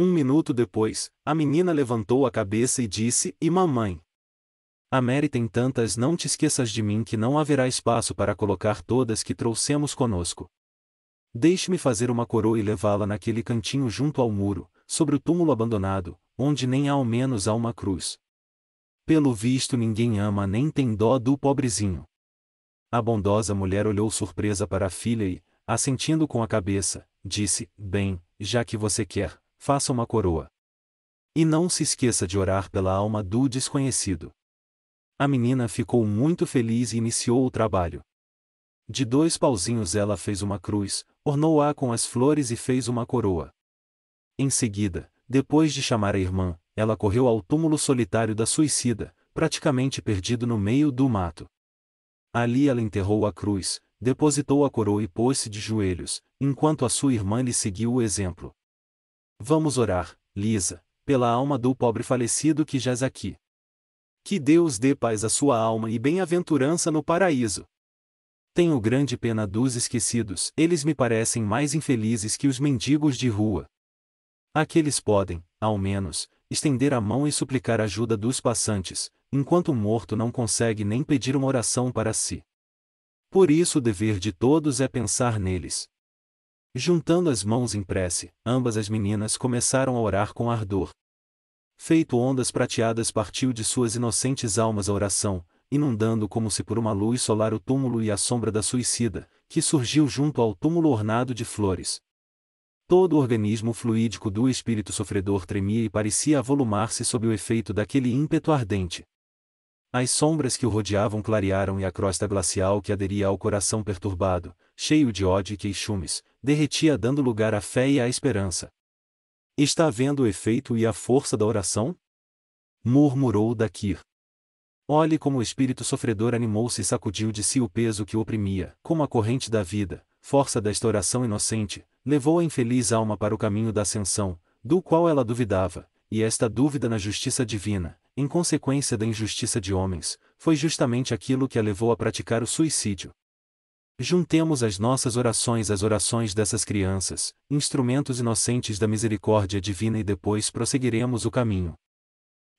Um minuto depois, a menina levantou a cabeça e disse: "E mamãe? A Mary tem tantas, não te esqueças de mim que não haverá espaço para colocar todas que trouxemos conosco. Deixe-me fazer uma coroa e levá-la naquele cantinho junto ao muro, sobre o túmulo abandonado, onde nem ao menos há uma cruz. Pelo visto ninguém ama nem tem dó do pobrezinho." A bondosa mulher olhou surpresa para a filha e, assentindo com a cabeça, disse: "Bem, já que você quer, faça uma coroa. E não se esqueça de orar pela alma do desconhecido." A menina ficou muito feliz e iniciou o trabalho. De 2 pauzinhos ela fez uma cruz, ornou-a com as flores e fez uma coroa. Em seguida, depois de chamar a irmã, ela correu ao túmulo solitário da suicida, praticamente perdido no meio do mato. Ali ela enterrou a cruz, depositou a coroa e pôs-se de joelhos, enquanto a sua irmã lhe seguiu o exemplo. "Vamos orar, Lisa, pela alma do pobre falecido que jaz aqui. Que Deus dê paz à sua alma e bem-aventurança no paraíso. Tenho grande pena dos esquecidos, eles me parecem mais infelizes que os mendigos de rua. Aqueles podem, ao menos, estender a mão e suplicar ajuda dos passantes, enquanto um morto não consegue nem pedir uma oração para si. Por isso o dever de todos é pensar neles." Juntando as mãos em prece, ambas as meninas começaram a orar com ardor. Feito ondas prateadas partiu de suas inocentes almas a oração, inundando como se por uma luz solar o túmulo e a sombra da suicida, que surgiu junto ao túmulo ornado de flores. Todo o organismo fluídico do espírito sofredor tremia e parecia avolumar-se sob o efeito daquele ímpeto ardente. As sombras que o rodeavam clarearam e a crosta glacial que aderia ao coração perturbado, cheio de ódio e queixumes, derretia dando lugar à fé e à esperança. "Está vendo o efeito e a força da oração?" murmurou Dakir. "Olhe como o espírito sofredor animou-se e sacudiu de si o peso que o oprimia, como a corrente da vida, força desta oração inocente, levou a infeliz alma para o caminho da ascensão, do qual ela duvidava, e esta dúvida na justiça divina, em consequência da injustiça de homens, foi justamente aquilo que a levou a praticar o suicídio. Juntemos as nossas orações às orações dessas crianças, instrumentos inocentes da misericórdia divina, e depois prosseguiremos o caminho.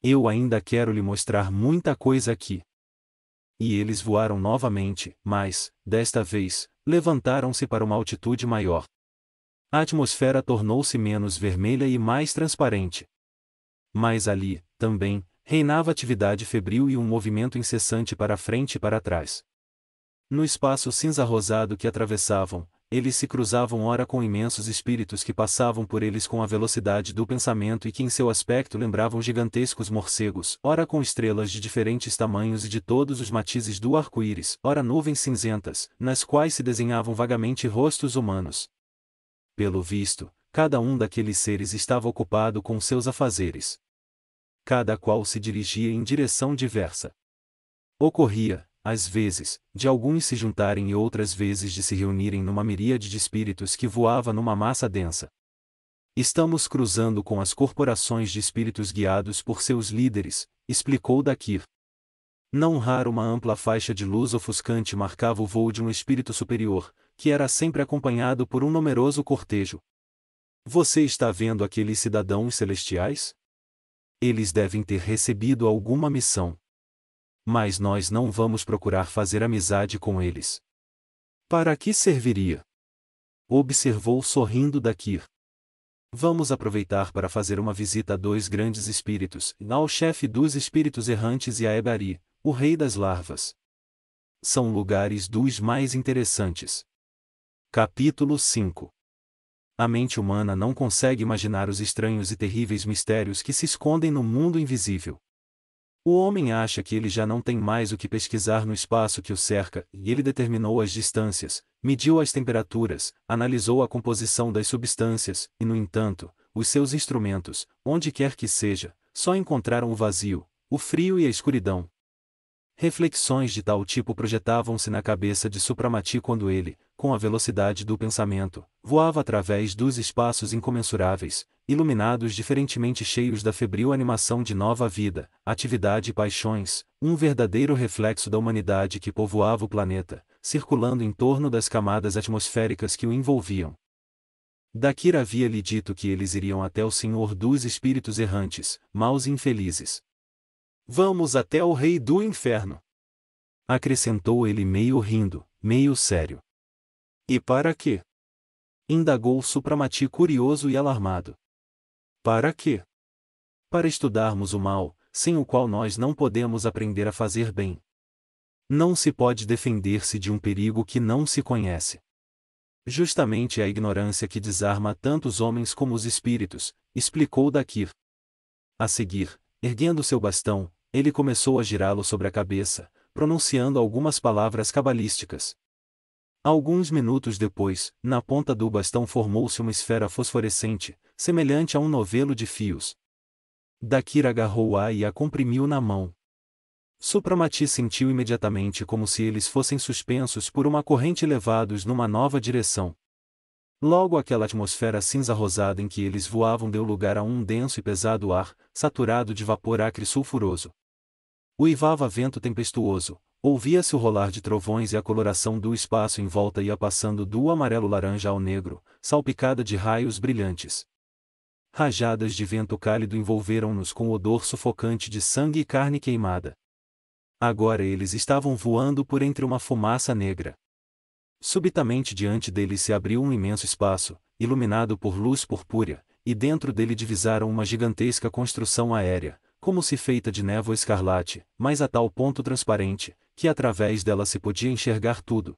Eu ainda quero lhe mostrar muita coisa aqui." E eles voaram novamente, mas, desta vez, levantaram-se para uma altitude maior. A atmosfera tornou-se menos vermelha e mais transparente. Mas ali, também, reinava atividade febril e um movimento incessante para frente e para trás. No espaço cinza-rosado que atravessavam, eles se cruzavam ora com imensos espíritos que passavam por eles com a velocidade do pensamento e que em seu aspecto lembravam gigantescos morcegos, ora com estrelas de diferentes tamanhos e de todos os matizes do arco-íris, ora nuvens cinzentas, nas quais se desenhavam vagamente rostos humanos. Pelo visto, cada um daqueles seres estava ocupado com seus afazeres. Cada qual se dirigia em direção diversa. Ocorria, às vezes, de alguns se juntarem e outras vezes de se reunirem numa miríade de espíritos que voava numa massa densa. "Estamos cruzando com as corporações de espíritos guiados por seus líderes", explicou Dakir. Não raro uma ampla faixa de luz ofuscante marcava o voo de um espírito superior, que era sempre acompanhado por um numeroso cortejo. "Você está vendo aqueles cidadãos celestiais? Eles devem ter recebido alguma missão. Mas nós não vamos procurar fazer amizade com eles." "Para que serviria?" observou sorrindo Dakir. "Vamos aproveitar para fazer uma visita a 2 grandes espíritos, ao chefe dos espíritos errantes e a Ebari, o rei das larvas. São lugares dos mais interessantes." Capítulo 5. A mente humana não consegue imaginar os estranhos e terríveis mistérios que se escondem no mundo invisível. O homem acha que ele já não tem mais o que pesquisar no espaço que o cerca, e ele determinou as distâncias, mediu as temperaturas, analisou a composição das substâncias, e no entanto, os seus instrumentos, onde quer que seja, só encontraram o vazio, o frio e a escuridão. Reflexões de tal tipo projetavam-se na cabeça de Supramati quando ele, com a velocidade do pensamento, voava através dos espaços incomensuráveis, iluminados diferentemente cheios da febril animação de nova vida, atividade e paixões, um verdadeiro reflexo da humanidade que povoava o planeta, circulando em torno das camadas atmosféricas que o envolviam. Dakir havia-lhe dito que eles iriam até o Senhor dos Espíritos Errantes, maus e infelizes. Vamos até o Rei do Inferno! Acrescentou ele meio rindo, meio sério. E para quê? Indagou Supramati curioso e alarmado. Para quê? Para estudarmos o mal, sem o qual nós não podemos aprender a fazer bem. Não se pode defender-se de um perigo que não se conhece. Justamente é a ignorância que desarma tanto os homens como os espíritos, explicou Dakir. A seguir, erguendo seu bastão, ele começou a girá-lo sobre a cabeça, pronunciando algumas palavras cabalísticas. Alguns minutos depois, na ponta do bastão formou-se uma esfera fosforescente, semelhante a um novelo de fios. Dakir agarrou-a e a comprimiu na mão. Supramati sentiu imediatamente como se eles fossem suspensos por uma corrente levados numa nova direção. Logo aquela atmosfera cinza-rosada em que eles voavam deu lugar a um denso e pesado ar, saturado de vapor acre sulfuroso. Uivava vento tempestuoso, ouvia-se o rolar de trovões e a coloração do espaço em volta ia passando do amarelo-laranja ao negro, salpicada de raios brilhantes. Rajadas de vento cálido envolveram-nos com o odor sufocante de sangue e carne queimada. Agora eles estavam voando por entre uma fumaça negra. Subitamente diante deles se abriu um imenso espaço, iluminado por luz purpúrea, e dentro dele divisaram uma gigantesca construção aérea, como se feita de névoa escarlate, mas a tal ponto transparente, que através dela se podia enxergar tudo.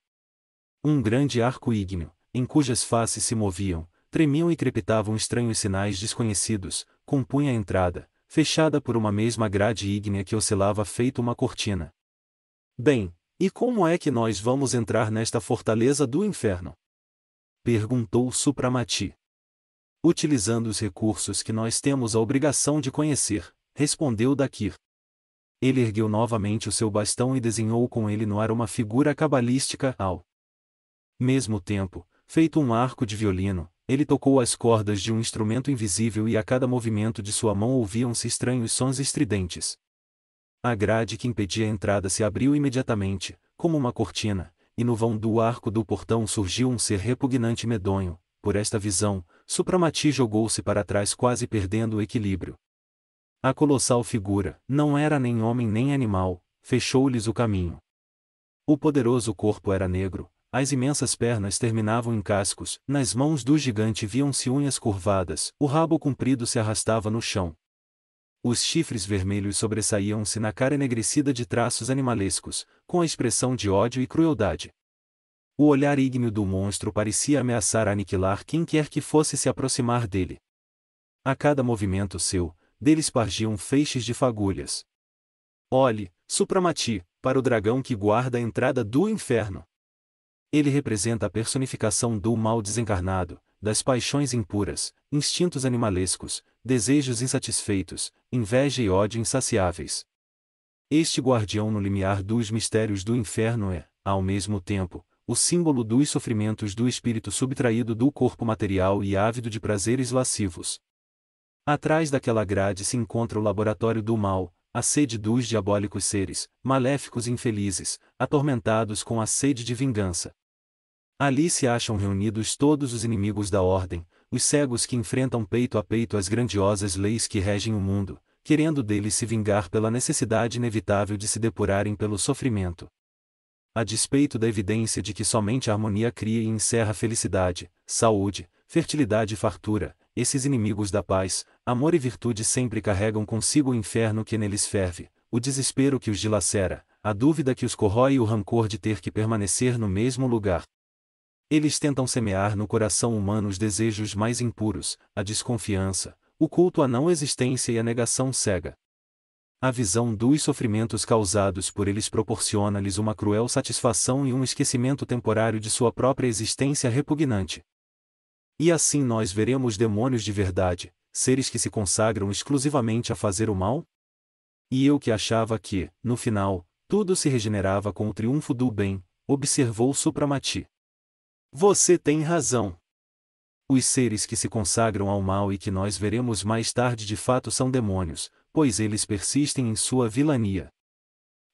Um grande arco ígneo, em cujas faces se moviam, tremiam e crepitavam estranhos sinais desconhecidos, compunha a entrada, fechada por uma mesma grade ígnea que oscilava feito uma cortina. Bem, e como é que nós vamos entrar nesta fortaleza do inferno? Perguntou Supramati. Utilizando os recursos que nós temos a obrigação de conhecer, respondeu Dakir. Ele ergueu novamente o seu bastão e desenhou com ele no ar uma figura cabalística ao mesmo tempo, feito um arco de violino. Ele tocou as cordas de um instrumento invisível e a cada movimento de sua mão ouviam-se estranhos sons estridentes. A grade que impedia a entrada se abriu imediatamente, como uma cortina, e no vão do arco do portão surgiu um ser repugnante e medonho. Por esta visão, Supramati jogou-se para trás quase perdendo o equilíbrio. A colossal figura, não era nem homem nem animal, fechou-lhes o caminho. O poderoso corpo era negro. As imensas pernas terminavam em cascos, nas mãos do gigante viam-se unhas curvadas, o rabo comprido se arrastava no chão. Os chifres vermelhos sobressaíam-se na cara enegrecida de traços animalescos, com a expressão de ódio e crueldade. O olhar ígneo do monstro parecia ameaçar aniquilar quem quer que fosse se aproximar dele. A cada movimento seu, dele espargiam feixes de fagulhas. Olhe, Supramati, para o dragão que guarda a entrada do inferno. Ele representa a personificação do mal desencarnado, das paixões impuras, instintos animalescos, desejos insatisfeitos, inveja e ódio insaciáveis. Este guardião no limiar dos mistérios do inferno é, ao mesmo tempo, o símbolo dos sofrimentos do espírito subtraído do corpo material e ávido de prazeres lascivos. Atrás daquela grade se encontra o laboratório do mal, a sede dos diabólicos seres, maléficos e infelizes, atormentados com a sede de vingança. Ali se acham reunidos todos os inimigos da ordem, os cegos que enfrentam peito a peito as grandiosas leis que regem o mundo, querendo deles se vingar pela necessidade inevitável de se depurarem pelo sofrimento. A despeito da evidência de que somente a harmonia cria e encerra felicidade, saúde, fertilidade e fartura, esses inimigos da paz, amor e virtude sempre carregam consigo o inferno que neles ferve, o desespero que os dilacera, a dúvida que os corrói e o rancor de ter que permanecer no mesmo lugar. Eles tentam semear no coração humano os desejos mais impuros, a desconfiança, o culto à não existência e a negação cega. A visão dos sofrimentos causados por eles proporciona-lhes uma cruel satisfação e um esquecimento temporário de sua própria existência repugnante. E assim nós veremos demônios de verdade, seres que se consagram exclusivamente a fazer o mal? E eu que achava que, no final, tudo se regenerava com o triunfo do bem, observou Supramati. Você tem razão. Os seres que se consagram ao mal e que nós veremos mais tarde de fato são demônios, pois eles persistem em sua vilania.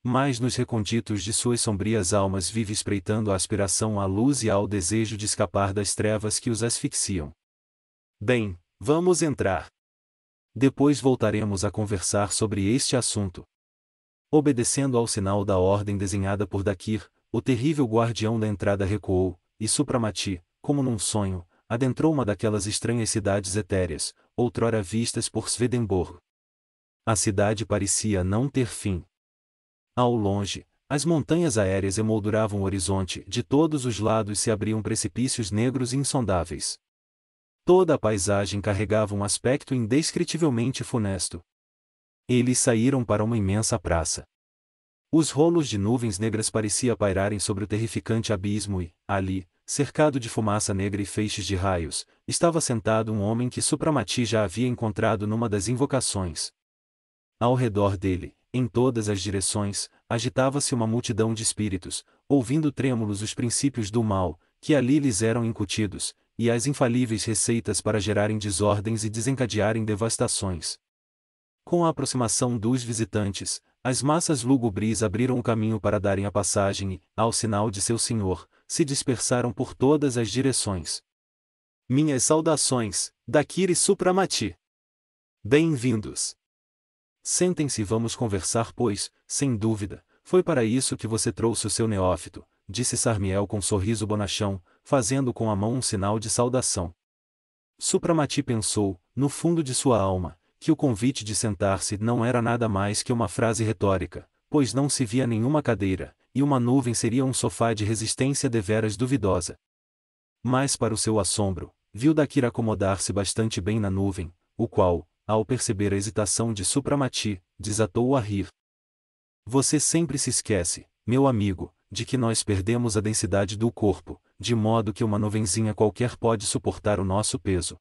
Mas nos recônditos de suas sombrias almas vive espreitando a aspiração à luz e ao desejo de escapar das trevas que os asfixiam. Bem, vamos entrar. Depois voltaremos a conversar sobre este assunto. Obedecendo ao sinal da ordem desenhada por Dakir, o terrível guardião da entrada recuou, e Supramati, como num sonho, adentrou uma daquelas estranhas cidades etéreas, outrora vistas por Swedenborg. A cidade parecia não ter fim. Ao longe, as montanhas aéreas emolduravam o horizonte, de todos os lados se abriam precipícios negros e insondáveis. Toda a paisagem carregava um aspecto indescritivelmente funesto. Eles saíram para uma imensa praça. Os rolos de nuvens negras pareciam pairarem sobre o terrificante abismo e, ali, cercado de fumaça negra e feixes de raios, estava sentado um homem que Supramati já havia encontrado numa das invocações. Ao redor dele, em todas as direções, agitava-se uma multidão de espíritos, ouvindo trêmulos os princípios do mal, que ali lhes eram incutidos, e as infalíveis receitas para gerarem desordens e desencadearem devastações. Com a aproximação dos visitantes, as massas lúgubres abriram o caminho para darem a passagem e, ao sinal de seu senhor, se dispersaram por todas as direções. Minhas saudações, Dakir e Supramati. Bem-vindos. Sentem-se e vamos conversar pois, sem dúvida, foi para isso que você trouxe o seu neófito, disse Sarmiel com um sorriso bonachão, fazendo com a mão um sinal de saudação. Supramati pensou, no fundo de sua alma, que o convite de sentar-se não era nada mais que uma frase retórica, pois não se via nenhuma cadeira, e uma nuvem seria um sofá de resistência deveras duvidosa. Mas para o seu assombro, viu Dakir acomodar-se bastante bem na nuvem, o qual, ao perceber a hesitação de Supramati, desatou a rir. Você sempre se esquece, meu amigo, de que nós perdemos a densidade do corpo, de modo que uma nuvenzinha qualquer pode suportar o nosso peso.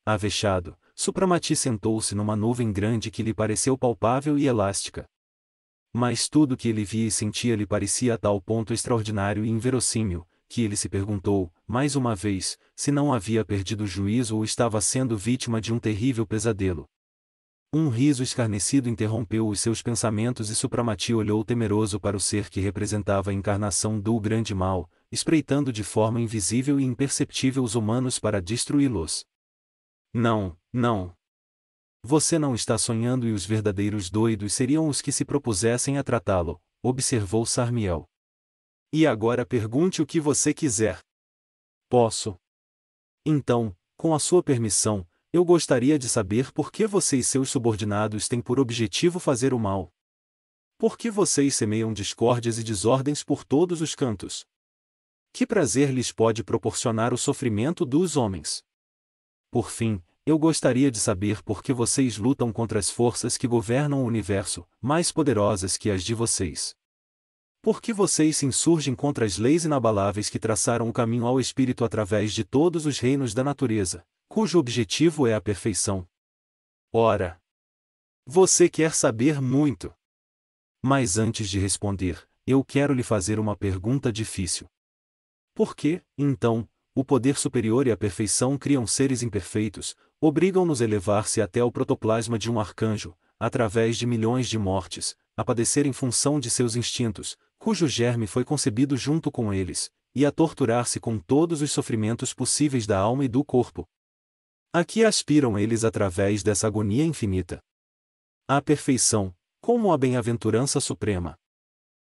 Avexado, Supramati sentou-se numa nuvem grande que lhe pareceu palpável e elástica. Mas tudo que ele via e sentia lhe parecia a tal ponto extraordinário e inverossímil, que ele se perguntou, mais uma vez, se não havia perdido o juízo ou estava sendo vítima de um terrível pesadelo. Um riso escarnecido interrompeu os seus pensamentos e Supramati olhou temeroso para o ser que representava a encarnação do grande mal, espreitando de forma invisível e imperceptível os humanos para destruí-los. Não, não. Você não está sonhando e os verdadeiros doidos seriam os que se propusessem a tratá-lo, observou Sarmiel. E agora pergunte o que você quiser. Posso? Então, com a sua permissão, eu gostaria de saber por que você e seus subordinados têm por objetivo fazer o mal. Por que vocês semeiam discórdias e desordens por todos os cantos? Que prazer lhes pode proporcionar o sofrimento dos homens? Por fim, eu gostaria de saber por que vocês lutam contra as forças que governam o universo, mais poderosas que as de vocês. Por que vocês se insurgem contra as leis inabaláveis que traçaram o caminho ao espírito através de todos os reinos da natureza, cujo objetivo é a perfeição? Ora, você quer saber muito. Mas antes de responder, eu quero lhe fazer uma pergunta difícil. Por que, então, o poder superior e a perfeição criam seres imperfeitos, obrigam-nos a elevar-se até o protoplasma de um arcanjo, através de milhões de mortes, a padecer em função de seus instintos, cujo germe foi concebido junto com eles, e a torturar-se com todos os sofrimentos possíveis da alma e do corpo? A que aspiram eles através dessa agonia infinita? A perfeição, como a bem-aventurança suprema.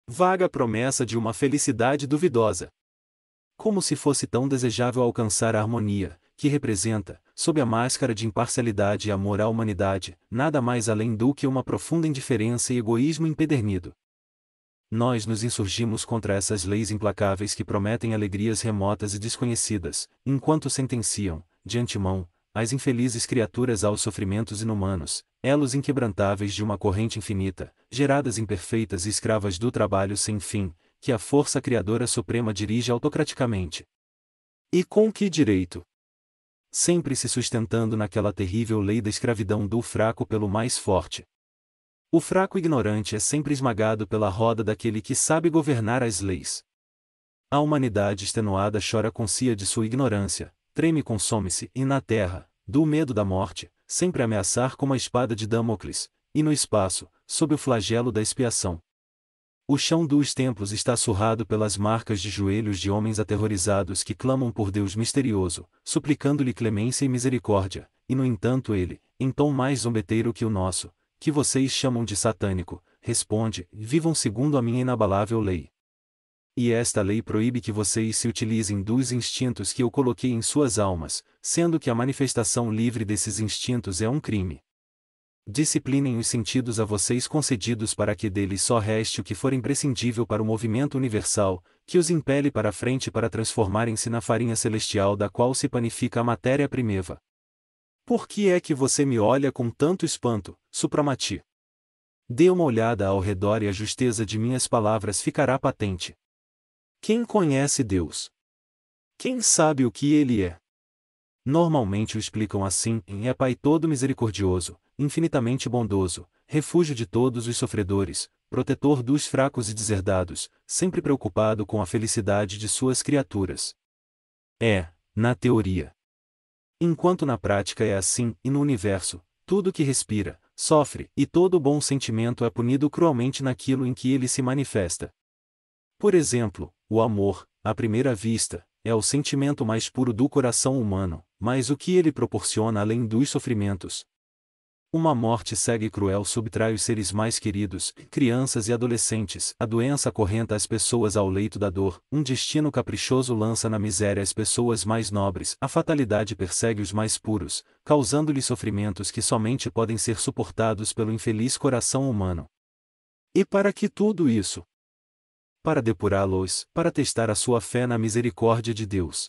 Vaga promessa de uma felicidade duvidosa. Como se fosse tão desejável alcançar a harmonia, que representa, sob a máscara de imparcialidade e amor à humanidade, nada mais além do que uma profunda indiferença e egoísmo empedernido. Nós nos insurgimos contra essas leis implacáveis que prometem alegrias remotas e desconhecidas, enquanto sentenciam, de antemão, as infelizes criaturas aos sofrimentos inumanos, elos inquebrantáveis de uma corrente infinita, geradas imperfeitas e escravas do trabalho sem fim, que a força criadora suprema dirige autocraticamente. E com que direito? Sempre se sustentando naquela terrível lei da escravidão do fraco pelo mais forte. O fraco ignorante é sempre esmagado pela roda daquele que sabe governar as leis. A humanidade extenuada chora com cia de sua ignorância, treme e consome-se, e na terra, do medo da morte, sempre ameaçar como a espada de Damocles, e no espaço, sob o flagelo da expiação. O chão dos templos está surrado pelas marcas de joelhos de homens aterrorizados que clamam por Deus misterioso, suplicando-lhe clemência e misericórdia, e no entanto ele, em tom mais zombeteiro que o nosso, que vocês chamam de satânico, responde: vivam segundo a minha inabalável lei. E esta lei proíbe que vocês se utilizem dos instintos que eu coloquei em suas almas, sendo que a manifestação livre desses instintos é um crime. Disciplinem os sentidos a vocês concedidos para que deles só reste o que for imprescindível para o movimento universal, que os impele para a frente para transformarem-se na farinha celestial da qual se panifica a matéria primeva. Por que é que você me olha com tanto espanto, Supramati? Dê uma olhada ao redor e a justeza de minhas palavras ficará patente. Quem conhece Deus? Quem sabe o que Ele é? Normalmente o explicam assim: é Pai todo misericordioso, infinitamente bondoso, refúgio de todos os sofredores, protetor dos fracos e deserdados, sempre preocupado com a felicidade de suas criaturas. É, na teoria. Enquanto na prática é assim, e no universo, tudo que respira, sofre, e todo bom sentimento é punido cruelmente naquilo em que ele se manifesta. Por exemplo, o amor, à primeira vista, é o sentimento mais puro do coração humano, mas o que ele proporciona além dos sofrimentos? Uma morte cega e cruel subtrai os seres mais queridos, crianças e adolescentes, a doença acorrenta as pessoas ao leito da dor, um destino caprichoso lança na miséria as pessoas mais nobres, a fatalidade persegue os mais puros, causando-lhes sofrimentos que somente podem ser suportados pelo infeliz coração humano. E para que tudo isso? Para depurá-los, para testar a sua fé na misericórdia de Deus.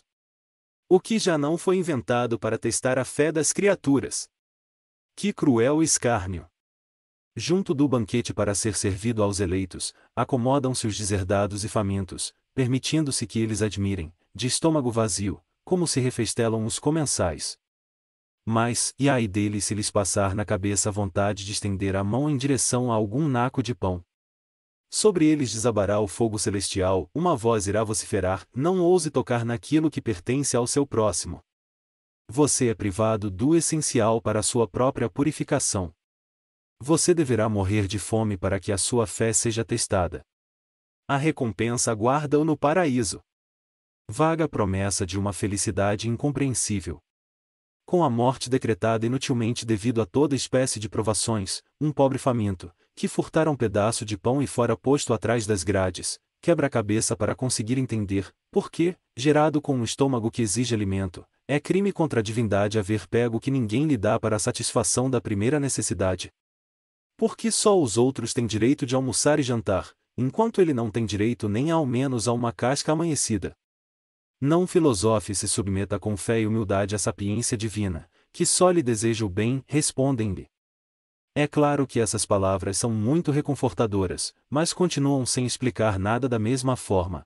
O que já não foi inventado para testar a fé das criaturas? Que cruel escárnio! Junto do banquete para ser servido aos eleitos, acomodam-se os deserdados e famintos, permitindo-se que eles admirem, de estômago vazio, como se refestelam os comensais. Mas, e ai deles se lhes passar na cabeça a vontade de estender a mão em direção a algum naco de pão. Sobre eles desabará o fogo celestial, uma voz irá vociferar: não ouse tocar naquilo que pertence ao seu próximo. Você é privado do essencial para a sua própria purificação. Você deverá morrer de fome para que a sua fé seja testada. A recompensa aguarda-o no paraíso. Vaga promessa de uma felicidade incompreensível. Com a morte decretada inutilmente devido a toda espécie de provações, um pobre faminto, que furtara um pedaço de pão e fora posto atrás das grades, quebra a cabeça para conseguir entender, porque, gerado com um estômago que exige alimento, é crime contra a divindade haver pego o que ninguém lhe dá para a satisfação da primeira necessidade. Porque só os outros têm direito de almoçar e jantar, enquanto ele não tem direito nem ao menos a uma casca amanhecida. Não filosofe e se submeta com fé e humildade à sapiência divina, que só lhe deseja o bem, respondem-lhe. É claro que essas palavras são muito reconfortadoras, mas continuam sem explicar nada da mesma forma.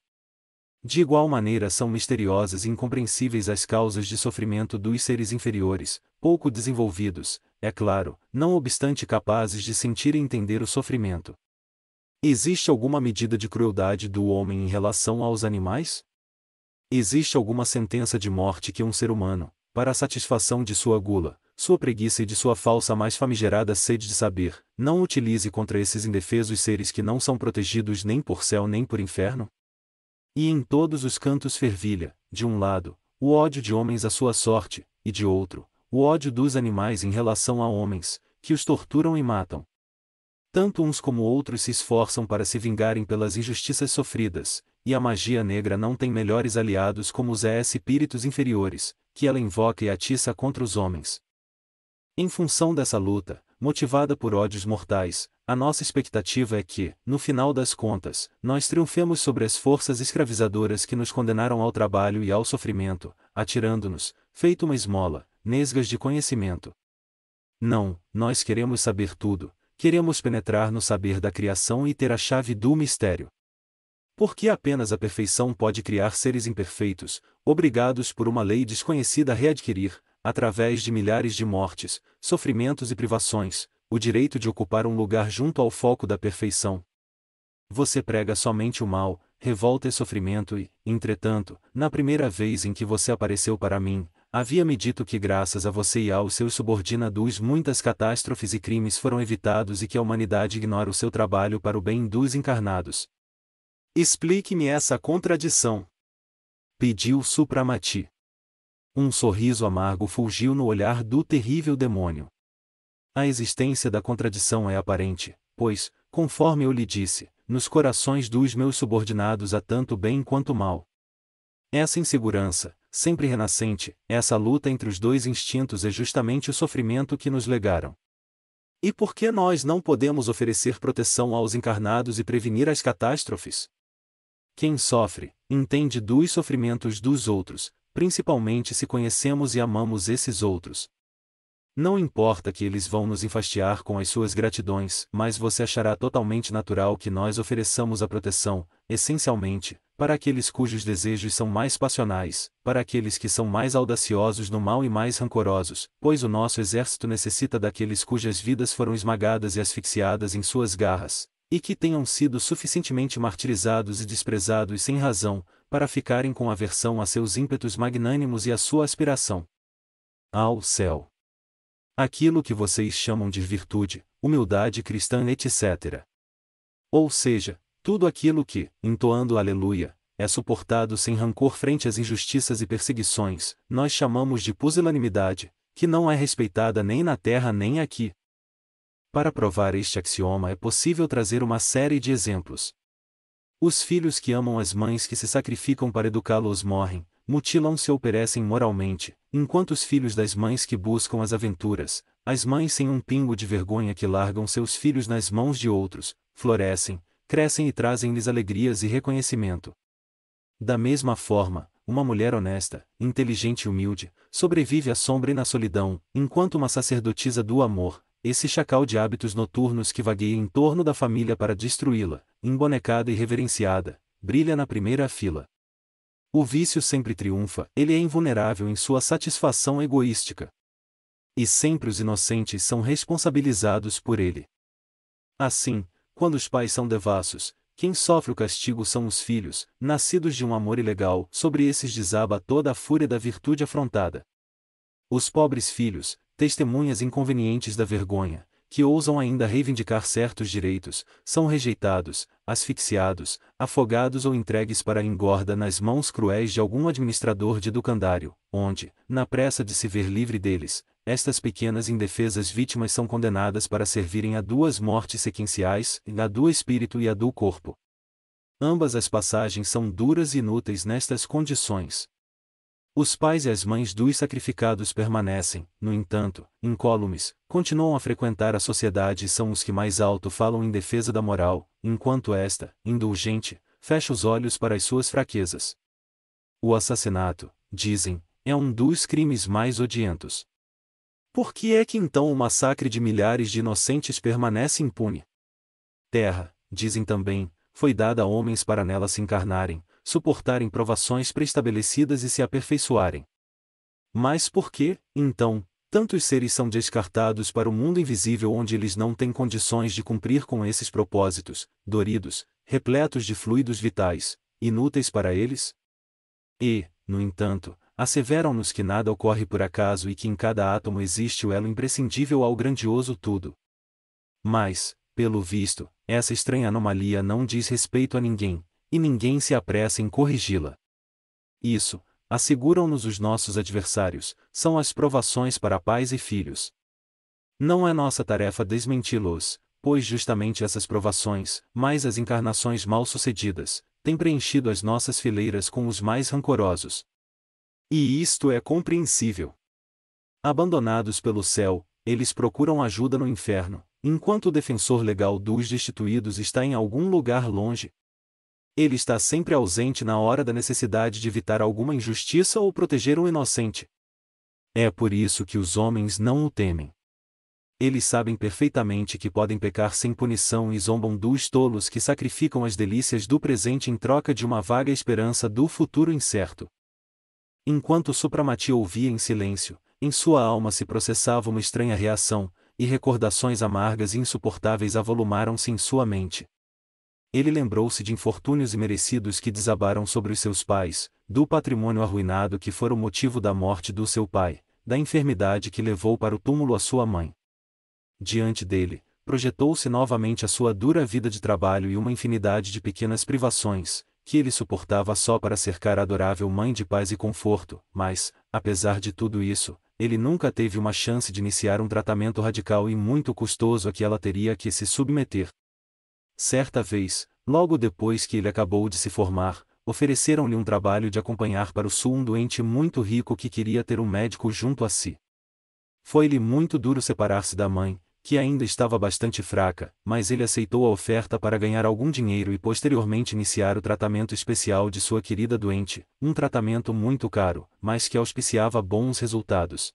De igual maneira são misteriosas e incompreensíveis as causas de sofrimento dos seres inferiores, pouco desenvolvidos, é claro, não obstante capazes de sentir e entender o sofrimento. Existe alguma medida de crueldade do homem em relação aos animais? Existe alguma sentença de morte que um ser humano, para a satisfação de sua gula, sua preguiça e de sua falsa mais famigerada sede de saber, não utilize contra esses indefesos seres que não são protegidos nem por céu nem por inferno? E em todos os cantos fervilha, de um lado, o ódio de homens à sua sorte, e de outro, o ódio dos animais em relação a homens, que os torturam e matam. Tanto uns como outros se esforçam para se vingarem pelas injustiças sofridas, e a magia negra não tem melhores aliados como os espíritos inferiores, que ela invoca e atiça contra os homens. Em função dessa luta, motivada por ódios mortais, a nossa expectativa é que, no final das contas, nós triunfemos sobre as forças escravizadoras que nos condenaram ao trabalho e ao sofrimento, atirando-nos, feito uma esmola, nesgas de conhecimento. Não, nós queremos saber tudo, queremos penetrar no saber da criação e ter a chave do mistério. Porque apenas a perfeição pode criar seres imperfeitos, obrigados por uma lei desconhecida a readquirir, através de milhares de mortes, sofrimentos e privações, o direito de ocupar um lugar junto ao foco da perfeição. Você prega somente o mal, revolta e sofrimento e, entretanto, na primeira vez em que você apareceu para mim, havia-me dito que graças a você e aos seus subordinados muitas catástrofes e crimes foram evitados e que a humanidade ignora o seu trabalho para o bem dos encarnados. Explique-me essa contradição. Pediu Supramati. Um sorriso amargo fulgiu no olhar do terrível demônio. A existência da contradição é aparente, pois, conforme eu lhe disse, nos corações dos meus subordinados há tanto bem quanto mal. Essa insegurança, sempre renascente, essa luta entre os dois instintos é justamente o sofrimento que nos legaram. E por que nós não podemos oferecer proteção aos encarnados e prevenir as catástrofes? Quem sofre, entende dos sofrimentos dos outros, principalmente se conhecemos e amamos esses outros. Não importa que eles vão nos enfastiar com as suas gratidões, mas você achará totalmente natural que nós ofereçamos a proteção, essencialmente, para aqueles cujos desejos são mais passionais, para aqueles que são mais audaciosos no mal e mais rancorosos, pois o nosso exército necessita daqueles cujas vidas foram esmagadas e asfixiadas em suas garras, e que tenham sido suficientemente martirizados e desprezados sem razão, para ficarem com aversão a seus ímpetos magnânimos e a sua aspiração ao céu. Aquilo que vocês chamam de virtude, humildade cristã, etc. Ou seja, tudo aquilo que, entoando aleluia, é suportado sem rancor frente às injustiças e perseguições, nós chamamos de pusilanimidade, que não é respeitada nem na terra nem aqui. Para provar este axioma é possível trazer uma série de exemplos. Os filhos que amam as mães que se sacrificam para educá-los morrem, mutilam-se ou perecem moralmente, enquanto os filhos das mães que buscam as aventuras, as mães sem um pingo de vergonha que largam seus filhos nas mãos de outros, florescem, crescem e trazem-lhes alegrias e reconhecimento. Da mesma forma, uma mulher honesta, inteligente e humilde, sobrevive à sombra e na solidão, enquanto uma sacerdotisa do amor, esse chacal de hábitos noturnos que vagueia em torno da família para destruí-la, embonecada e reverenciada, brilha na primeira fila. O vício sempre triunfa, ele é invulnerável em sua satisfação egoística. E sempre os inocentes são responsabilizados por ele. Assim, quando os pais são devassos, quem sofre o castigo são os filhos, nascidos de um amor ilegal, sobre esses desaba toda a fúria da virtude afrontada. Os pobres filhos, testemunhas inconvenientes da vergonha, que ousam ainda reivindicar certos direitos, são rejeitados, asfixiados, afogados ou entregues para a engorda nas mãos cruéis de algum administrador de educandário, onde, na pressa de se ver livre deles, estas pequenas indefesas vítimas são condenadas para servirem a duas mortes sequenciais, a do espírito e a do corpo. Ambas as passagens são duras e inúteis nestas condições. Os pais e as mães dos sacrificados permanecem, no entanto, incólumes, continuam a frequentar a sociedade e são os que mais alto falam em defesa da moral, enquanto esta, indulgente, fecha os olhos para as suas fraquezas. O assassinato, dizem, é um dos crimes mais odientos. Por que é que então o massacre de milhares de inocentes permanece impune? Terra, dizem também, foi dada a homens para nela se encarnarem, suportarem provações preestabelecidas e se aperfeiçoarem. Mas por que, então, tantos seres são descartados para o mundo invisível onde eles não têm condições de cumprir com esses propósitos, doridos, repletos de fluidos vitais, inúteis para eles? E, no entanto, asseveram-nos que nada ocorre por acaso e que em cada átomo existe o elo imprescindível ao grandioso tudo. Mas, pelo visto, essa estranha anomalia não diz respeito a ninguém, e ninguém se apressa em corrigi-la. Isso, asseguram-nos os nossos adversários, são as provações para pais e filhos. Não é nossa tarefa desmenti-los, pois justamente essas provações, mais as encarnações mal-sucedidas, têm preenchido as nossas fileiras com os mais rancorosos. E isto é compreensível. Abandonados pelo céu, eles procuram ajuda no inferno, enquanto o defensor legal dos destituídos está em algum lugar longe. Ele está sempre ausente na hora da necessidade de evitar alguma injustiça ou proteger um inocente. É por isso que os homens não o temem. Eles sabem perfeitamente que podem pecar sem punição e zombam dos tolos que sacrificam as delícias do presente em troca de uma vaga esperança do futuro incerto. Enquanto Supramati ouvia em silêncio, em sua alma se processava uma estranha reação, e recordações amargas e insuportáveis avolumaram-se em sua mente. Ele lembrou-se de infortúnios imerecidos que desabaram sobre os seus pais, do patrimônio arruinado que fora o motivo da morte do seu pai, da enfermidade que levou para o túmulo a sua mãe. Diante dele, projetou-se novamente a sua dura vida de trabalho e uma infinidade de pequenas privações, que ele suportava só para cercar a adorável mãe de paz e conforto, mas, apesar de tudo isso, ele nunca teve uma chance de iniciar um tratamento radical e muito custoso a que ela teria que se submeter. Certa vez, logo depois que ele acabou de se formar, ofereceram-lhe um trabalho de acompanhar para o sul um doente muito rico que queria ter um médico junto a si. Foi-lhe muito duro separar-se da mãe, que ainda estava bastante fraca, mas ele aceitou a oferta para ganhar algum dinheiro e posteriormente iniciar o tratamento especial de sua querida doente, um tratamento muito caro, mas que auspiciava bons resultados.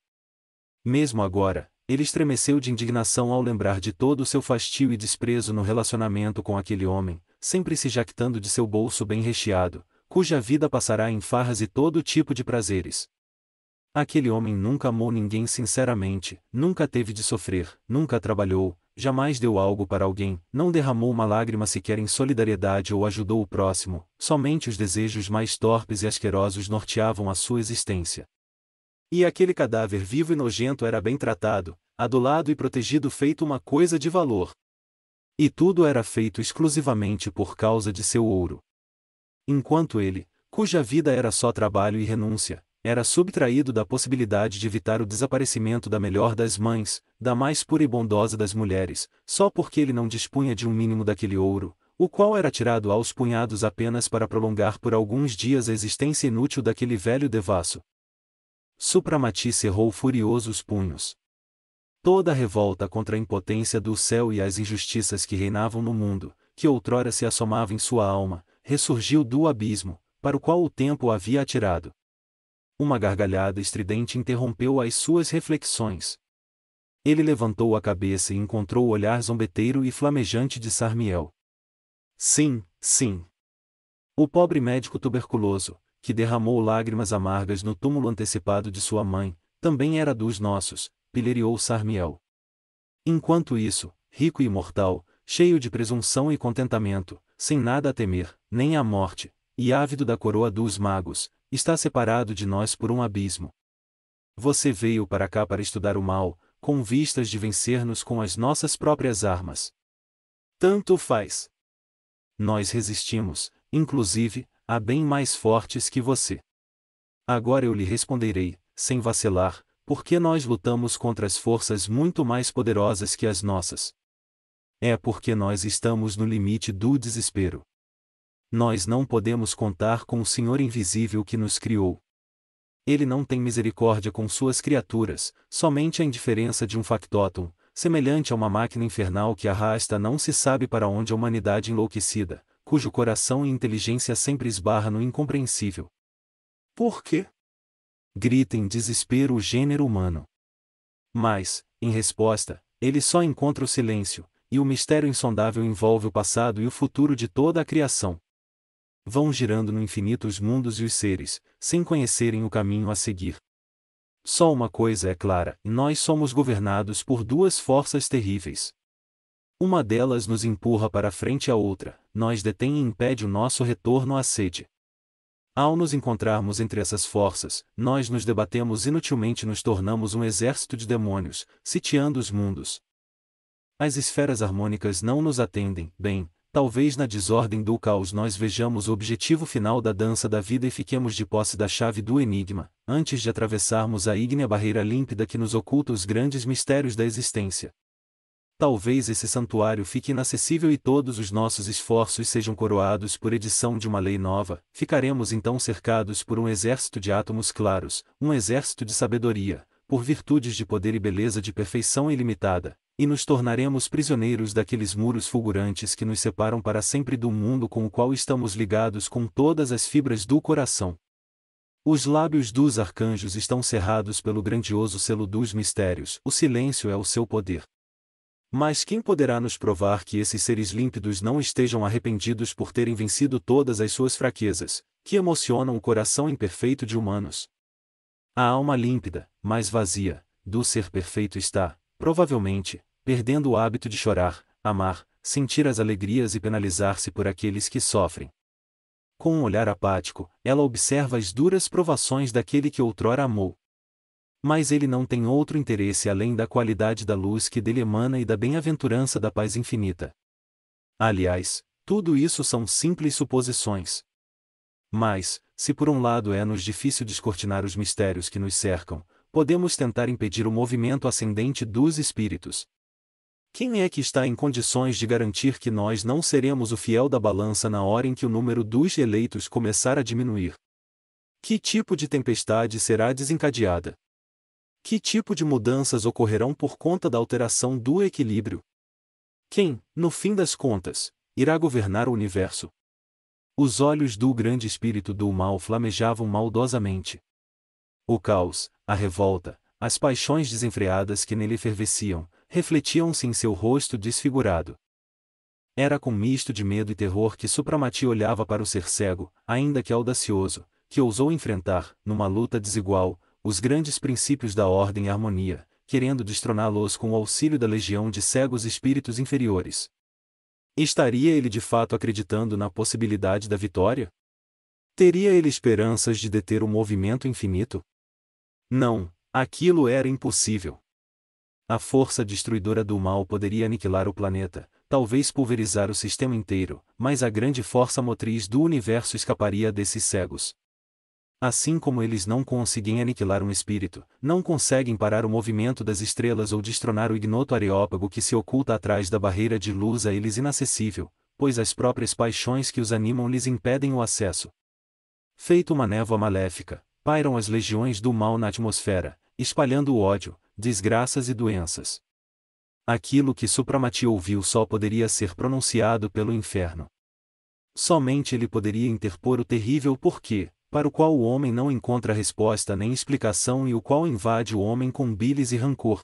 Mesmo agora, ele estremeceu de indignação ao lembrar de todo o seu fastio e desprezo no relacionamento com aquele homem, sempre se jactando de seu bolso bem recheado, cuja vida passará em farras e todo tipo de prazeres. Aquele homem nunca amou ninguém sinceramente, nunca teve de sofrer, nunca trabalhou, jamais deu algo para alguém, não derramou uma lágrima sequer em solidariedade ou ajudou o próximo, somente os desejos mais torpes e asquerosos norteavam a sua existência. E aquele cadáver vivo e nojento era bem tratado, adulado e protegido feito uma coisa de valor. E tudo era feito exclusivamente por causa de seu ouro. Enquanto ele, cuja vida era só trabalho e renúncia, era subtraído da possibilidade de evitar o desaparecimento da melhor das mães, da mais pura e bondosa das mulheres, só porque ele não dispunha de um mínimo daquele ouro, o qual era tirado aos punhados apenas para prolongar por alguns dias a existência inútil daquele velho devasso. Supramati cerrou furioso os punhos. Toda a revolta contra a impotência do céu e as injustiças que reinavam no mundo, que outrora se assomava em sua alma, ressurgiu do abismo, para o qual o tempo o havia atirado. Uma gargalhada estridente interrompeu as suas reflexões. Ele levantou a cabeça e encontrou o olhar zombeteiro e flamejante de Sarmiel. Sim, sim. O pobre médico tuberculoso, que derramou lágrimas amargas no túmulo antecipado de sua mãe, também era dos nossos, pilheriou Sarmiel. Enquanto isso, rico e imortal, cheio de presunção e contentamento, sem nada a temer, nem a morte, e ávido da coroa dos magos, está separado de nós por um abismo. Você veio para cá para estudar o mal, com vistas de vencer-nos com as nossas próprias armas. Tanto faz. Nós resistimos, inclusive, a bem mais fortes que você. Agora eu lhe responderei, sem vacilar, porque nós lutamos contra as forças muito mais poderosas que as nossas. É porque nós estamos no limite do desespero. Nós não podemos contar com o Senhor invisível que nos criou. Ele não tem misericórdia com suas criaturas, somente a indiferença de um factotum, semelhante a uma máquina infernal que arrasta não se sabe para onde a humanidade enlouquecida, cujo coração e inteligência sempre esbarra no incompreensível. Por quê? Grita em desespero o gênero humano. Mas, em resposta, ele só encontra o silêncio, e o mistério insondável envolve o passado e o futuro de toda a criação. Vão girando no infinito os mundos e os seres, sem conhecerem o caminho a seguir. Só uma coisa é clara: nós somos governados por duas forças terríveis. Uma delas nos empurra para frente, a outra nos detém e impede o nosso retorno à sede. Ao nos encontrarmos entre essas forças, nós nos debatemos inutilmente, nos tornamos um exército de demônios, sitiando os mundos. As esferas harmônicas não nos atendem, bem, talvez na desordem do caos nós vejamos o objetivo final da dança da vida e fiquemos de posse da chave do enigma, antes de atravessarmos a ígnea barreira límpida que nos oculta os grandes mistérios da existência. Talvez esse santuário fique inacessível e todos os nossos esforços sejam coroados por edição de uma lei nova, ficaremos então cercados por um exército de átomos claros, um exército de sabedoria, por virtudes de poder e beleza de perfeição ilimitada, e nos tornaremos prisioneiros daqueles muros fulgurantes que nos separam para sempre do mundo com o qual estamos ligados com todas as fibras do coração. Os lábios dos arcanjos estão cerrados pelo grandioso selo dos mistérios, o silêncio é o seu poder. Mas quem poderá nos provar que esses seres límpidos não estejam arrependidos por terem vencido todas as suas fraquezas, que emocionam o coração imperfeito de humanos? A alma límpida, mas vazia, do ser perfeito está, provavelmente, perdendo o hábito de chorar, amar, sentir as alegrias e penalizar-se por aqueles que sofrem. Com um olhar apático, ela observa as duras provações daquele que outrora amou. Mas ele não tem outro interesse além da qualidade da luz que dele emana e da bem-aventurança da paz infinita. Aliás, tudo isso são simples suposições. Mas, se por um lado é-nos difícil descortinar os mistérios que nos cercam, podemos tentar impedir o movimento ascendente dos espíritos. Quem é que está em condições de garantir que nós não seremos o fiel da balança na hora em que o número dos eleitos começar a diminuir? Que tipo de tempestade será desencadeada? Que tipo de mudanças ocorrerão por conta da alteração do equilíbrio? Quem, no fim das contas, irá governar o universo? Os olhos do grande espírito do mal flamejavam maldosamente. O caos, a revolta, as paixões desenfreadas que nele fervesciam, refletiam-se em seu rosto desfigurado. Era com misto de medo e terror que Supramati olhava para o ser cego, ainda que audacioso, que ousou enfrentar, numa luta desigual, os grandes princípios da ordem e harmonia, querendo destroná-los com o auxílio da legião de cegos espíritos inferiores. Estaria ele de fato acreditando na possibilidade da vitória? Teria ele esperanças de deter o movimento infinito? Não, aquilo era impossível. A força destruidora do mal poderia aniquilar o planeta, talvez pulverizar o sistema inteiro, mas a grande força motriz do universo escaparia desses cegos. Assim como eles não conseguem aniquilar um espírito, não conseguem parar o movimento das estrelas ou destronar o ignoto areópago que se oculta atrás da barreira de luz a eles inacessível, pois as próprias paixões que os animam lhes impedem o acesso. Feito uma névoa maléfica, pairam as legiões do mal na atmosfera, espalhando o ódio, desgraças e doenças. Aquilo que Supramati ouviu só poderia ser pronunciado pelo inferno. Somente ele poderia interpor o terrível porquê, para o qual o homem não encontra resposta nem explicação e o qual invade o homem com bilis e rancor.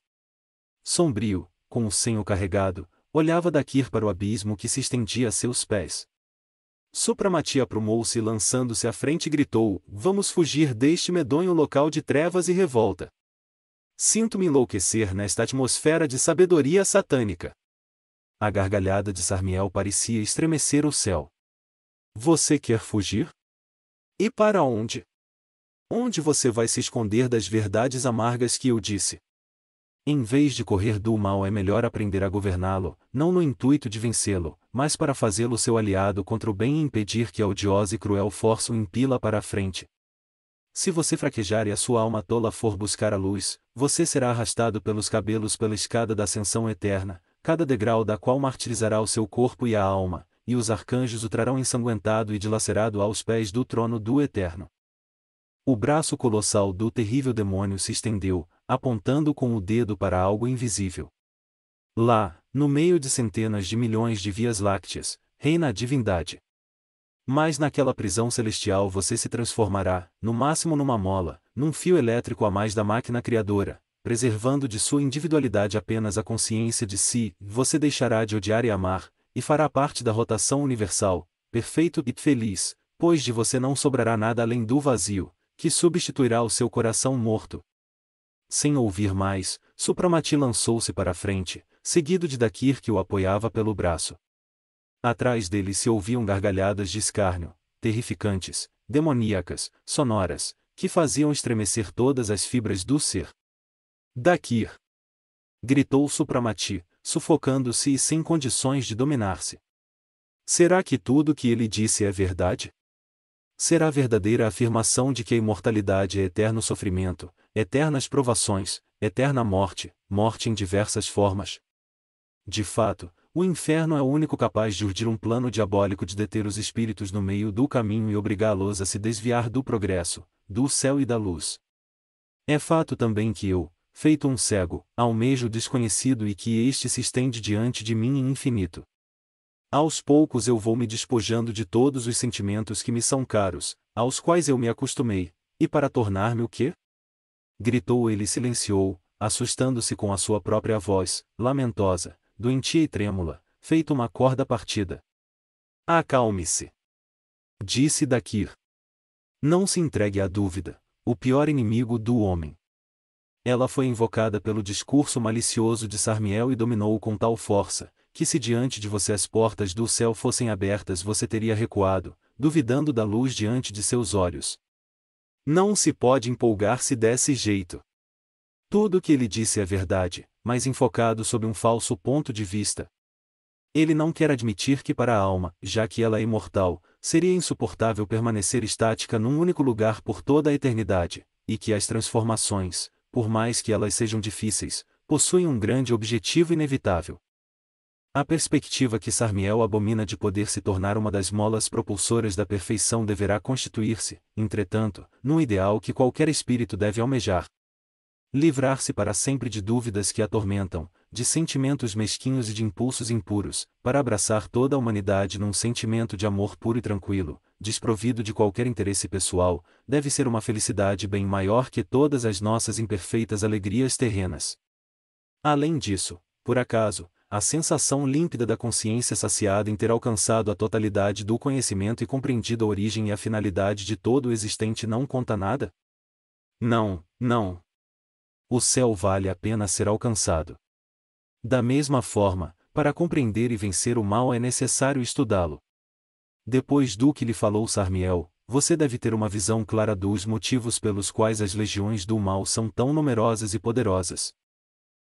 Sombrio, com o senho carregado, olhava Dakir para o abismo que se estendia a seus pés. Supramati aprumou-se e lançando-se à frente gritou: "Vamos fugir deste medonho local de trevas e revolta. Sinto-me enlouquecer nesta atmosfera de sabedoria satânica." A gargalhada de Sarmiel parecia estremecer o céu. "Você quer fugir? E para onde? Onde você vai se esconder das verdades amargas que eu disse? Em vez de correr do mal é melhor aprender a governá-lo, não no intuito de vencê-lo, mas para fazê-lo seu aliado contra o bem e impedir que a odiosa e cruel força o impila para a frente. Se você fraquejar e a sua alma tola for buscar a luz, você será arrastado pelos cabelos pela escada da ascensão eterna, cada degrau da qual martirizará o seu corpo e a alma, e os arcanjos o trarão ensanguentado e dilacerado aos pés do trono do Eterno." O braço colossal do terrível demônio se estendeu, apontando com o dedo para algo invisível. Lá, no meio de centenas de milhões de vias lácteas, reina a divindade. Mas naquela prisão celestial você se transformará, no máximo numa mola, num fio elétrico a mais da máquina criadora, preservando de sua individualidade apenas a consciência de si. Você deixará de odiar e amar, e fará parte da rotação universal, perfeito e feliz, pois de você não sobrará nada além do vazio, que substituirá o seu coração morto. Sem ouvir mais, Supramati lançou-se para a frente, seguido de Dakir que o apoiava pelo braço. Atrás dele se ouviam gargalhadas de escárnio, terrificantes, demoníacas, sonoras, que faziam estremecer todas as fibras do ser. "Dakir!" gritou Supramati, sufocando-se e sem condições de dominar-se. Será que tudo o que ele disse é verdade? Será verdadeira a afirmação de que a imortalidade é eterno sofrimento, eternas provações, eterna morte, morte em diversas formas? De fato, o inferno é o único capaz de urdir um plano diabólico de deter os espíritos no meio do caminho e obrigá-los a se desviar do progresso, do céu e da luz. É fato também que eu, feito um cego, almejo o desconhecido e que este se estende diante de mim em infinito. Aos poucos eu vou me despojando de todos os sentimentos que me são caros, aos quais eu me acostumei, e para tornar-me o quê? Gritou ele e silenciou, assustando-se com a sua própria voz, lamentosa, doentia e trêmula, feito uma corda partida. "Acalme-se", disse Dakir. "Não se entregue à dúvida, o pior inimigo do homem." Ela foi invocada pelo discurso malicioso de Sarmiel e dominou-o com tal força, que se diante de você as portas do céu fossem abertas você teria recuado, duvidando da luz diante de seus olhos. Não se pode empolgar-se desse jeito. Tudo o que ele disse é verdade, mas enfocado sob um falso ponto de vista. Ele não quer admitir que para a alma, já que ela é imortal, seria insuportável permanecer estática num único lugar por toda a eternidade, e que as transformações, por mais que elas sejam difíceis, possuem um grande objetivo inevitável. A perspectiva que Sarmiel abomina de poder se tornar uma das molas propulsoras da perfeição deverá constituir-se, entretanto, num ideal que qualquer espírito deve almejar. Livrar-se para sempre de dúvidas que atormentam, de sentimentos mesquinhos e de impulsos impuros, para abraçar toda a humanidade num sentimento de amor puro e tranquilo, desprovido de qualquer interesse pessoal, deve ser uma felicidade bem maior que todas as nossas imperfeitas alegrias terrenas. Além disso, por acaso, a sensação límpida da consciência saciada em ter alcançado a totalidade do conhecimento e compreendido a origem e a finalidade de todo o existente não conta nada? Não, não. O céu vale a pena ser alcançado. Da mesma forma, para compreender e vencer o mal é necessário estudá-lo. Depois do que lhe falou Sarmiel, você deve ter uma visão clara dos motivos pelos quais as legiões do mal são tão numerosas e poderosas.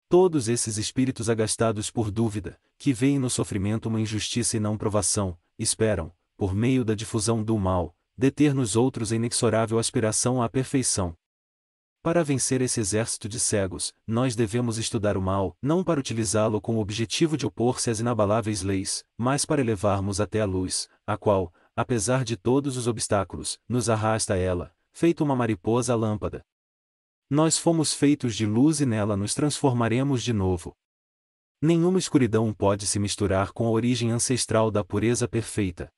Todos esses espíritos agastados por dúvida, que veem no sofrimento uma injustiça e não provação, esperam, por meio da difusão do mal, deter nos outros a inexorável aspiração à perfeição. Para vencer esse exército de cegos, nós devemos estudar o mal, não para utilizá-lo com o objetivo de opor-se às inabaláveis leis, mas para elevarmos até a luz, a qual, apesar de todos os obstáculos, nos arrasta a ela, feito uma mariposa à lâmpada. Nós fomos feitos de luz e nela nos transformaremos de novo. Nenhuma escuridão pode se misturar com a origem ancestral da pureza perfeita.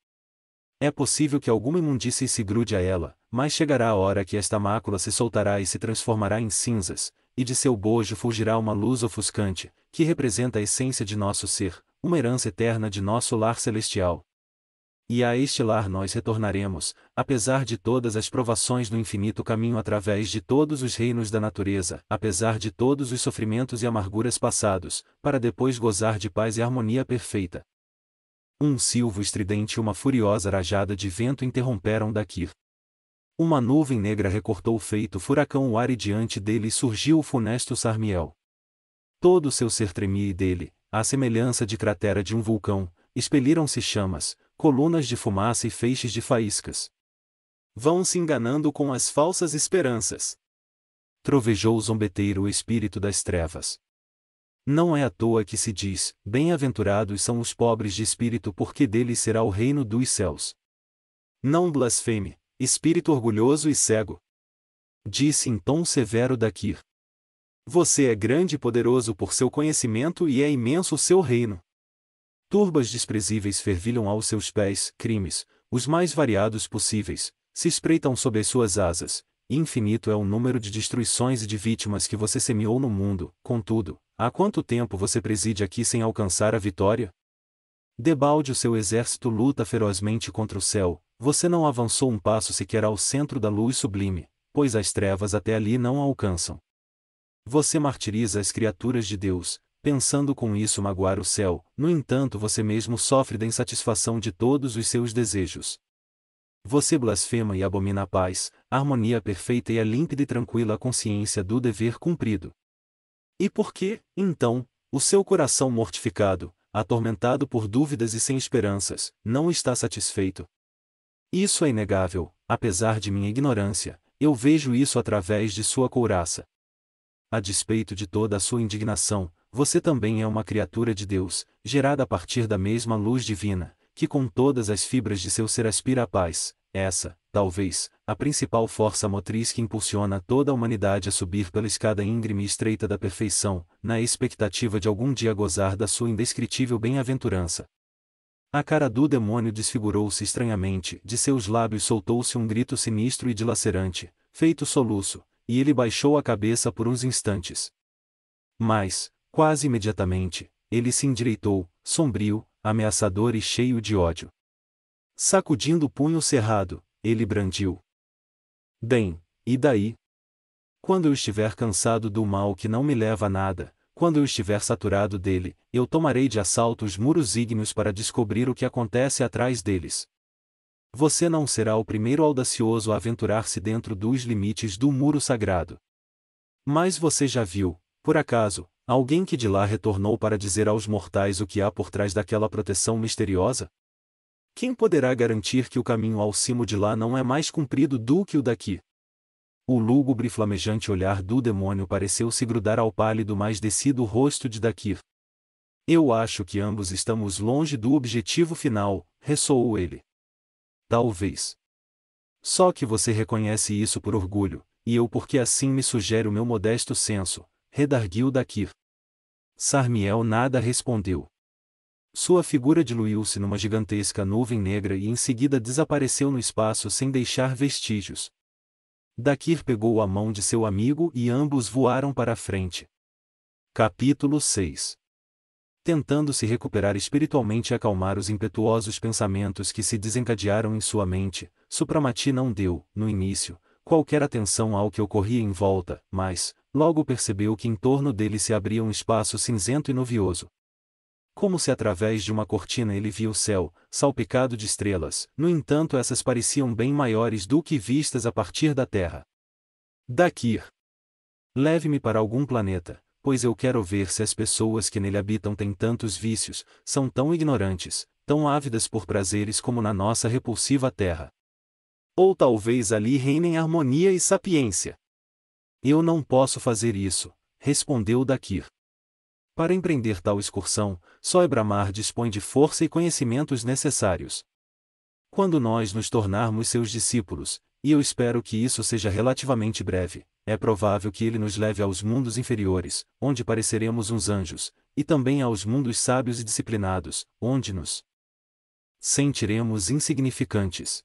É possível que alguma imundície se grude a ela, mas chegará a hora que esta mácula se soltará e se transformará em cinzas, e de seu bojo fulgirá uma luz ofuscante, que representa a essência de nosso ser, uma herança eterna de nosso lar celestial. E a este lar nós retornaremos, apesar de todas as provações no infinito caminho através de todos os reinos da natureza, apesar de todos os sofrimentos e amarguras passados, para depois gozar de paz e harmonia perfeita. Um silvo estridente e uma furiosa rajada de vento interromperam daqui. Uma nuvem negra recortou feito furacão o ar e diante dele surgiu o funesto Sarmiel. Todo o seu ser tremia e dele, à semelhança de cratera de um vulcão, expeliram-se chamas, colunas de fumaça e feixes de faíscas. Vão se enganando com as falsas esperanças. Trovejou zombeteiro o espírito das trevas. Não é à toa que se diz, bem-aventurados são os pobres de espírito porque deles será o reino dos céus. Não blasfeme, espírito orgulhoso e cego. Disse em tom severo Dakir. Você é grande e poderoso por seu conhecimento e é imenso o seu reino. Turbas desprezíveis fervilham aos seus pés, crimes, os mais variados possíveis, se espreitam sob as suas asas, e infinito é o número de destruições e de vítimas que você semeou no mundo, contudo, há quanto tempo você preside aqui sem alcançar a vitória? Debalde o seu exército luta ferozmente contra o céu, você não avançou um passo sequer ao centro da luz sublime, pois as trevas até ali não a alcançam. Você martiriza as criaturas de Deus, pensando com isso magoar o céu, no entanto você mesmo sofre da insatisfação de todos os seus desejos. Você blasfema e abomina a paz, a harmonia perfeita e a límpida e tranquila consciência do dever cumprido. E por que, então, o seu coração mortificado, atormentado por dúvidas e sem esperanças, não está satisfeito? Isso é inegável, apesar de minha ignorância, eu vejo isso através de sua couraça. A despeito de toda a sua indignação, você também é uma criatura de Deus, gerada a partir da mesma luz divina, que com todas as fibras de seu ser aspira a paz, essa, talvez, a principal força motriz que impulsiona toda a humanidade a subir pela escada íngreme e estreita da perfeição, na expectativa de algum dia gozar da sua indescritível bem-aventurança. A cara do demônio desfigurou-se estranhamente, de seus lábios soltou-se um grito sinistro e dilacerante, feito soluço, e ele baixou a cabeça por uns instantes. Mas, quase imediatamente, ele se endireitou, sombrio, ameaçador e cheio de ódio. Sacudindo o punho cerrado, ele brandiu. Bem, e daí? Quando eu estiver cansado do mal que não me leva a nada, Quando eu estiver saturado dele, eu tomarei de assalto os muros ígneos para descobrir o que acontece atrás deles. Você não será o primeiro audacioso a aventurar-se dentro dos limites do muro sagrado. Mas você já viu, por acaso, alguém que de lá retornou para dizer aos mortais o que há por trás daquela proteção misteriosa? Quem poderá garantir que o caminho ao cimo de lá não é mais comprido do que o daqui? O lúgubre e flamejante olhar do demônio pareceu se grudar ao pálido mais descido rosto de Dakir. Eu acho que ambos estamos longe do objetivo final, ressoou ele. Talvez. Só que você reconhece isso por orgulho, e eu porque assim me sugere o meu modesto senso, redarguiu Dakir. Sarmiel nada respondeu. Sua figura diluiu-se numa gigantesca nuvem negra e em seguida desapareceu no espaço sem deixar vestígios. Dakir pegou a mão de seu amigo e ambos voaram para a frente. Capítulo 6. Tentando se recuperar espiritualmente e acalmar os impetuosos pensamentos que se desencadearam em sua mente, Supramati não deu, no início, qualquer atenção ao que ocorria em volta, mas, logo percebeu que em torno dele se abria um espaço cinzento e nuvioso. Como se através de uma cortina ele via o céu, salpicado de estrelas, no entanto essas pareciam bem maiores do que vistas a partir da Terra. Dakir. Leve-me para algum planeta, pois eu quero ver se as pessoas que nele habitam têm tantos vícios, são tão ignorantes, tão ávidas por prazeres como na nossa repulsiva Terra. Ou talvez ali reinem harmonia e sapiência. Eu não posso fazer isso, respondeu Dakir. Para empreender tal excursão, só Ebramar dispõe de força e conhecimentos necessários. Quando nós nos tornarmos seus discípulos, e eu espero que isso seja relativamente breve, é provável que ele nos leve aos mundos inferiores, onde pareceremos uns anjos, e também aos mundos sábios e disciplinados, onde nos sentiremos insignificantes.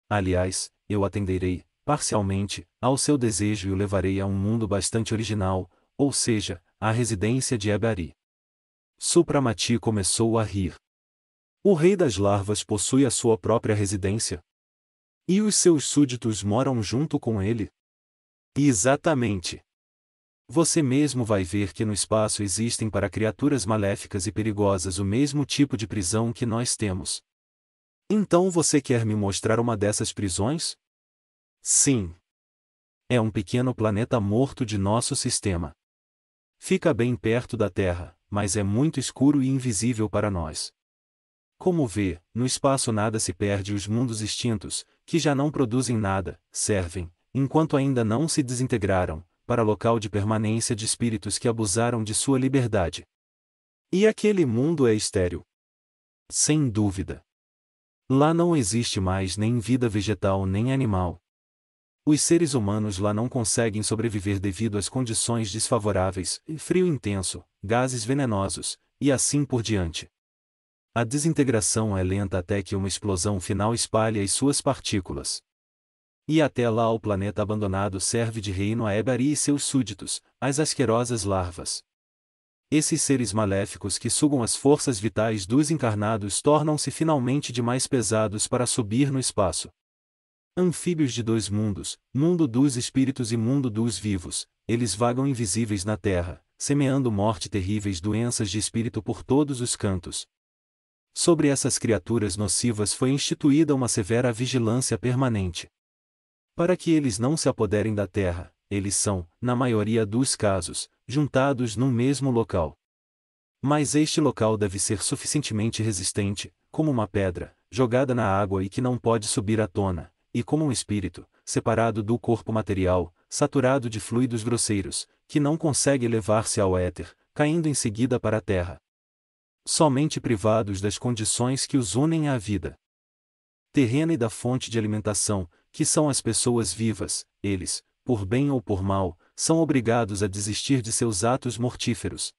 Aliás, eu atenderei, parcialmente, ao seu desejo e o levarei a um mundo bastante original, ou seja, a residência de Ebari. Supramati começou a rir. O rei das larvas possui a sua própria residência? E os seus súditos moram junto com ele? Exatamente. Você mesmo vai ver que no espaço existem para criaturas maléficas e perigosas o mesmo tipo de prisão que nós temos. Então você quer me mostrar uma dessas prisões? Sim. É um pequeno planeta morto de nosso sistema. Fica bem perto da Terra, mas é muito escuro e invisível para nós. Como vê, no espaço nada se perde e os mundos extintos, que já não produzem nada, servem, enquanto ainda não se desintegraram, para local de permanência de espíritos que abusaram de sua liberdade. E aquele mundo é estéril. Sem dúvida. Lá não existe mais nem vida vegetal nem animal. Os seres humanos lá não conseguem sobreviver devido às condições desfavoráveis, frio intenso, gases venenosos, e assim por diante. A desintegração é lenta até que uma explosão final espalhe as suas partículas. E até lá o planeta abandonado serve de reino a Ebari e seus súditos, as asquerosas larvas. Esses seres maléficos que sugam as forças vitais dos encarnados tornam-se finalmente demais pesados para subir no espaço. Anfíbios de dois mundos, mundo dos espíritos e mundo dos vivos, eles vagam invisíveis na terra, semeando morte e terríveis doenças de espírito por todos os cantos. Sobre essas criaturas nocivas foi instituída uma severa vigilância permanente. Para que eles não se apoderem da terra, eles são, na maioria dos casos, juntados num mesmo local. Mas este local deve ser suficientemente resistente, como uma pedra, jogada na água e que não pode subir à tona, e como um espírito, separado do corpo material, saturado de fluidos grosseiros, que não consegue elevar-se ao éter, caindo em seguida para a terra. Somente privados das condições que os unem à vida terrena e da fonte de alimentação, que são as pessoas vivas, eles, por bem ou por mal, são obrigados a desistir de seus atos mortíferos.